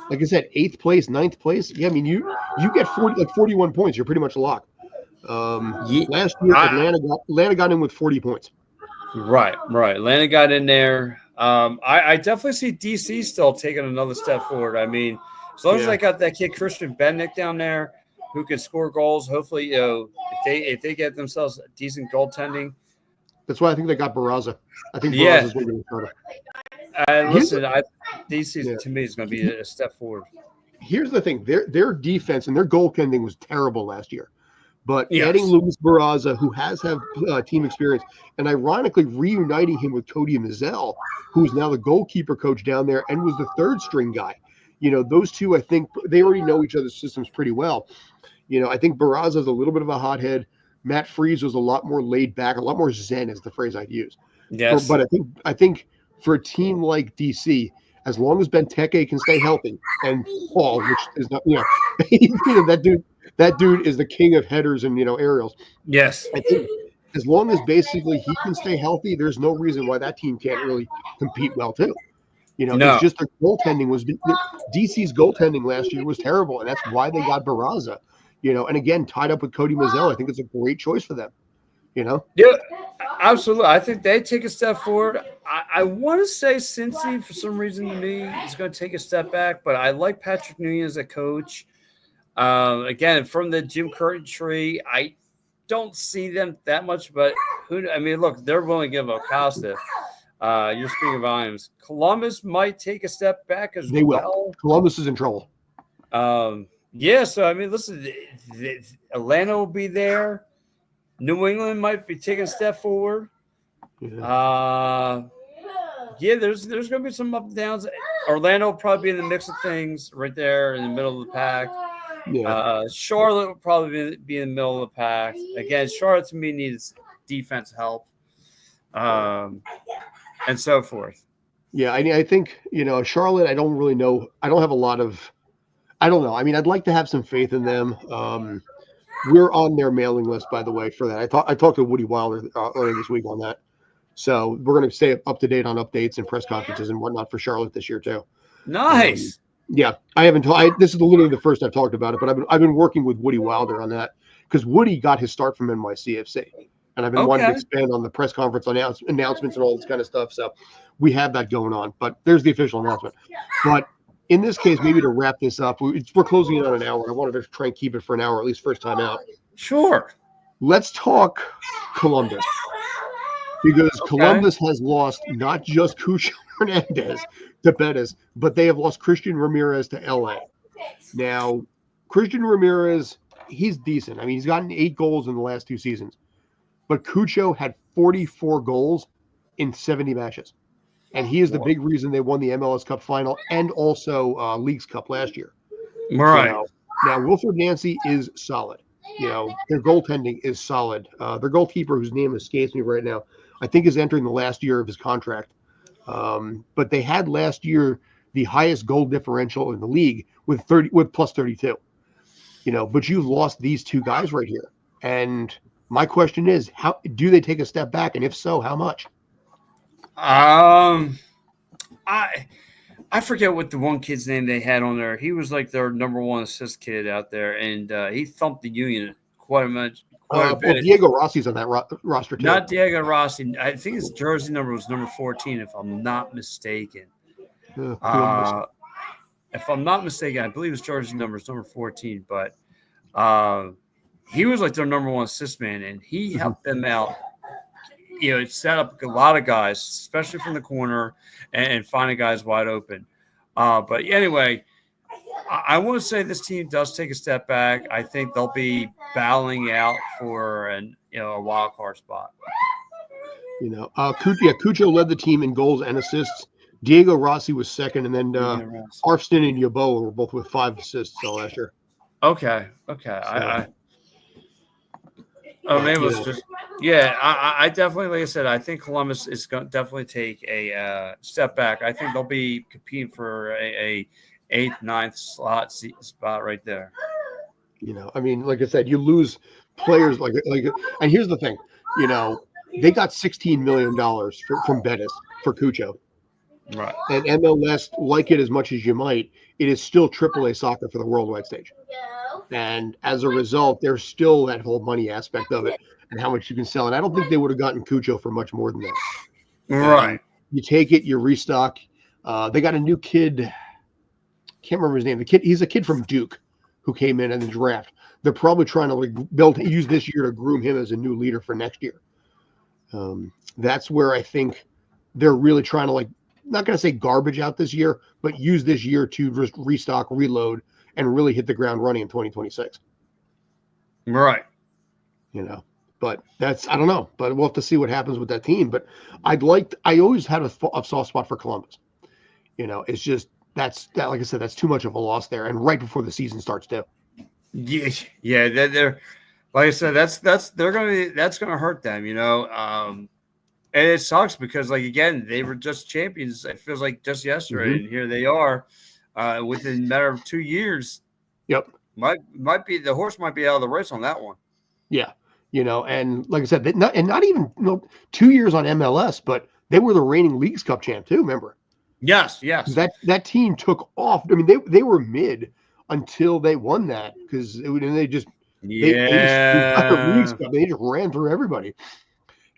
like I said, 8th place, 9th place. Yeah, I mean, you get 41 points. You're pretty much locked. Last year, Atlanta got in with 40 points. Right. Atlanta got in there. I definitely see DC still taking another step forward. I mean, as long as they got that kid Christian Bennick down there who can score goals, hopefully, if they get themselves decent goaltending. That's why I think they got Barraza. I think Barraza is going to be better. Listen, DC to me is going to be a step forward. Here's the thing: their defense and their goaltending was terrible last year, but adding Luis Barraza, who has team experience, and ironically reuniting him with Cody Mazzell, who's now the goalkeeper coach down there and was the 3rd string guy. Those two, I think they already know each other's systems pretty well. I think Barraza is a little bit of a hothead. Matt Freese was a lot more laid back, a lot more zen is the phrase I'd use. Yes, but I think for a team like DC, as long as Benteke can stay healthy, and Paul, which is not, that dude is the king of headers and aerials. Yes, I think as long as basically he can stay healthy, there's no reason why that team can't really compete well too. It's just their goaltending was DC's goaltending last year was terrible, and that's why they got Barraza. And again, tied up with Cody Mazzell, I think it's a great choice for them. Yeah, absolutely. I think they take a step forward. I want to say Cincy, for some reason to me, is going to take a step back, but I like Patrick Nunez as a coach. Again, from the Jim Curtin tree, I don't see them that much, but look, they're willing to give Acosta. You're speaking volumes. Columbus might take a step back as they well. Will. Columbus is in trouble. So listen, Atlanta will be there. New England might be taking a step forward. There's going to be some up and downs. Orlando will probably be in the mix of things right there in the middle of the pack. Charlotte will probably be in the middle of the pack. Again, Charlotte to me needs defense help, and so forth. Yeah, I think, Charlotte, I don't really know. I don't have a lot of – I don't know. I mean, I'd like to have some faith in them. We're on their mailing list, by the way, for that. I talked to Woody Wilder earlier this week on that. So we're going to stay up to date on updates and press conferences and whatnot for Charlotte this year too. Nice. I haven't. This is literally the first I've talked about it, but I've been working with Woody Wilder on that because Woody got his start from NYCFC, and I've been wanting to expand on the press conference announcements and all this kind of stuff. So we have that going on. But there's the official announcement. But in this case, maybe to wrap this up, we're closing in on an hour. I wanted to try and keep it for an hour, at least first time out. Sure. Let's talk Columbus. Because Columbus has lost not just Cucho Hernandez to Betis, but they have lost Christian Ramirez to LA. Now, Christian Ramirez, he's decent. I mean, he's gotten 8 goals in the last 2 seasons. But Cucho had 44 goals in 70 matches. And he is the big reason they won the MLS Cup final and also Leagues Cup last year. Right. Now, Wilfred Nancy is solid. Their goaltending is solid. Their goalkeeper, whose name escapes me right now, I think is entering the last year of his contract. But they had last year the highest goal differential in the league with plus 32. But you've lost these 2 guys right here. And my question is, how do they take a step back? And if so, how much? I forget what the one kid's name they had on there. He was like their number 1 assist kid out there, and he thumped the Union quite a bit. Diego Rossi's on that roster too. Not Diego Rossi. I think his jersey number was number 14, if I'm not mistaken. if I'm not mistaken, I believe his jersey number is number 14, but he was like their number one assist man, and he helped them out. It set up a lot of guys, especially from the corner, and finding guys wide open. But anyway, I want to say this team does take a step back. I think they'll be battling out for a wild card spot. Cucho led the team in goals and assists. Diego Rossi was second, and then Arfston and Yeboah were both with 5 assists last year. Okay. Maybe it's just I definitely, like I said, I think Columbus is going to definitely take a step back. I think they'll be competing for a 8th, 9th spot right there. Like I said, you lose players like, and here's the thing, they got $16 million from Betis for Cucho. Right. And MLS, like it as much as you might, it is still AAA soccer for the worldwide stage. And as a result, there's still that whole money aspect of it and how much you can sell. And I don't think they would have gotten Cucho for much more than that. Right. You take it, you restock. They got a new kid. Can't remember his name. He's a kid from Duke who came in the draft. They're probably trying to use this year to groom him as a new leader for next year. That's where I think they're really trying to, not going to say garbage out this year, but use this year to just restock, reload, and really hit the ground running in 2026. Right. But I don't know. But we'll have to see what happens with that team. But I always had a soft spot for Columbus. It's just, like I said, that's too much of a loss there. And right before the season starts too. Yeah. They're like I said, that's going to hurt them, and it sucks because, again, they were just champions. It feels like just yesterday, and here they are, within a matter of 2 years. Yep, might be the horse might be out of the race on that one. Yeah, and like I said, not even 2 years on MLS, but they were the reigning Leagues Cup champ too. Remember? Yes. That team took off. I mean, they were mid until they won that because they just they just ran through everybody.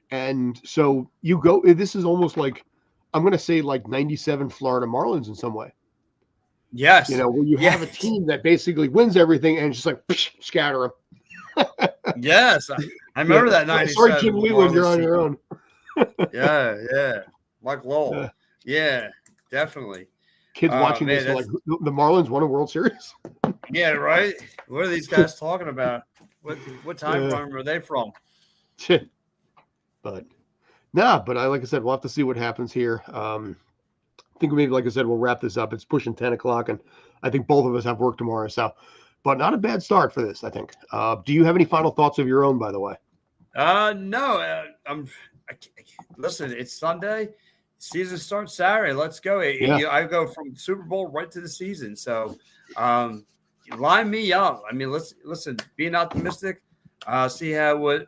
And so you go, this is almost like, I'm going to say like 97 Florida Marlins in some way. Yes. Where you have a team that basically wins everything and just scatter them. Yes. I remember that 97. Sorry, Jim Leland, you're on your own. Yeah. Mike Lowell. Yeah, definitely. Kids watching this are like, the Marlins won a World Series? Yeah, right? What are these guys talking about? What time frame are they from? But like I said, we'll have to see what happens here. I think maybe, like I said, we'll wrap this up. It's pushing 10 o'clock, and I think both of us have work tomorrow. So, but not a bad start for this, I think. Do you have any final thoughts of your own, by the way? No. Listen, it's Sunday. Season starts Saturday. Let's go. I go from Super Bowl right to the season. So, line me up. I mean, listen. Being optimistic. See what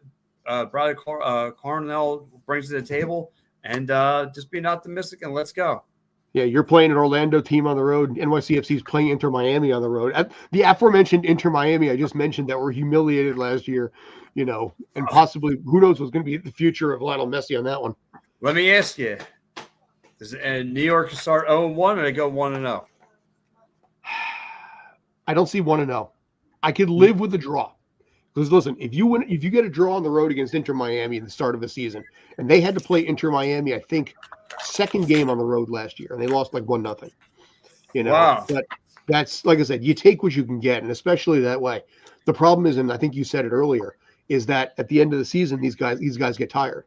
Bradley Cornell brings to the table, and just being optimistic, and let's go. Yeah, you're playing an Orlando team on the road. NYCFC is playing Inter Miami on the road. The aforementioned Inter Miami I just mentioned that were humiliated last year, and possibly who knows what's going to be the future of Lionel Messi on that one. Let me ask you: does New York start 0-1 or they go 1-0? I don't see 1-0. I could live with a draw. Because listen, if you get a draw on the road against Inter Miami at the start of the season, and they had to play Inter Miami, I think, second game on the road last year, and they lost like 1-0. Wow. But that's, like I said, you take what you can get, and especially that way. The problem is, and I think you said it earlier, is that at the end of the season, these guys get tired,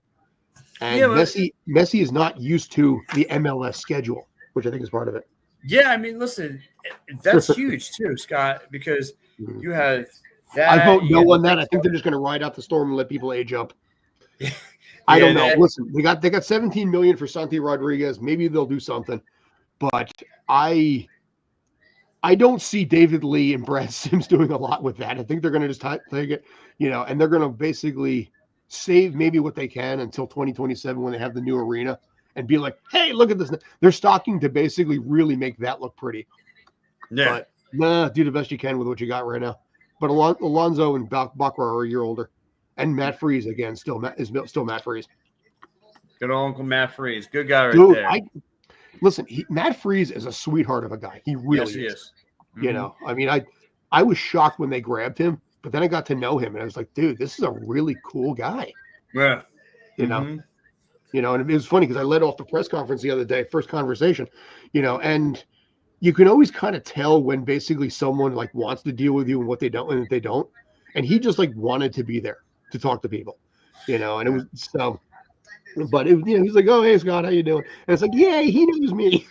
and Messi is not used to the MLS schedule, which I think is part of it. Yeah, I mean, listen, that's huge too, Scott, because you have. I vote no on that. I think they're just going to ride out the storm and let people age up. I don't know. Listen, they got $17 million for Santi Rodriguez. Maybe they'll do something, but I don't see David Lee and Brad Sims doing a lot with that. I think they're going to just take it, and they're going to basically save maybe what they can until 2027 when they have the new arena and be like, hey, look at this. They're stocking to basically really make that look pretty. Yeah. But do the best you can with what you got right now. But Alonso and Bakra are a year older, and Matt Freese again is still Matt Freese. Good old Uncle Matt Freese, good guy Dude, there. listen, Matt Freese is a sweetheart of a guy. He really is. You know, I mean, I was shocked when they grabbed him, but then I got to know him and I was like, dude, this is a really cool guy. Yeah. You know, and it was funny because I led off the press conference the other day, first conversation, you know, and you can always kind of tell when basically someone like wants to deal with you and what they don't and if they don't. And he just like wanted to be there to talk to people, you know, and it was so, but it, you know, he's like, oh, hey, Scott, how you doing? And it's like, yeah, he knows me.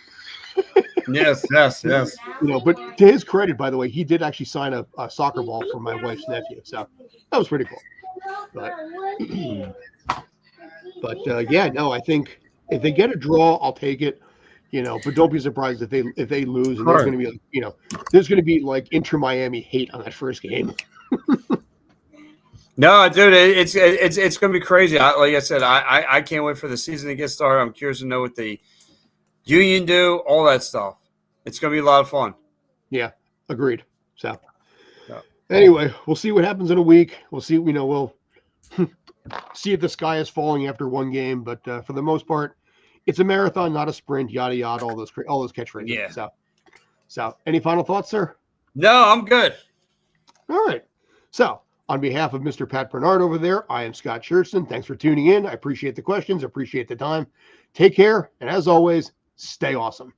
Yes. You know, but to his credit, by the way, he did actually sign a soccer ball for my wife's nephew. So that was pretty cool. But yeah, no, I think if they get a draw, I'll take it. You know, but don't be surprised if they lose, and there's going to be, you know, there's going to be like Inter Miami hate on that first game. No, dude, it's going to be crazy. Like I said, I can't wait for the season to get started. I'm curious to know what the union do, all that stuff. It's going to be a lot of fun. Yeah, agreed. So anyway, we'll see what happens in a week. We'll see. You know, we'll see if the sky is falling after one game. But for the most part, it's a marathon, not a sprint. Yada yada. All those catchphrases. Yeah. So any final thoughts, sir? No, I'm good. All right. So on behalf of Mr. Pat Bernard over there, I am Scott Schertzen. Thanks for tuning in. I appreciate the questions. Appreciate the time. Take care. And as always, stay awesome.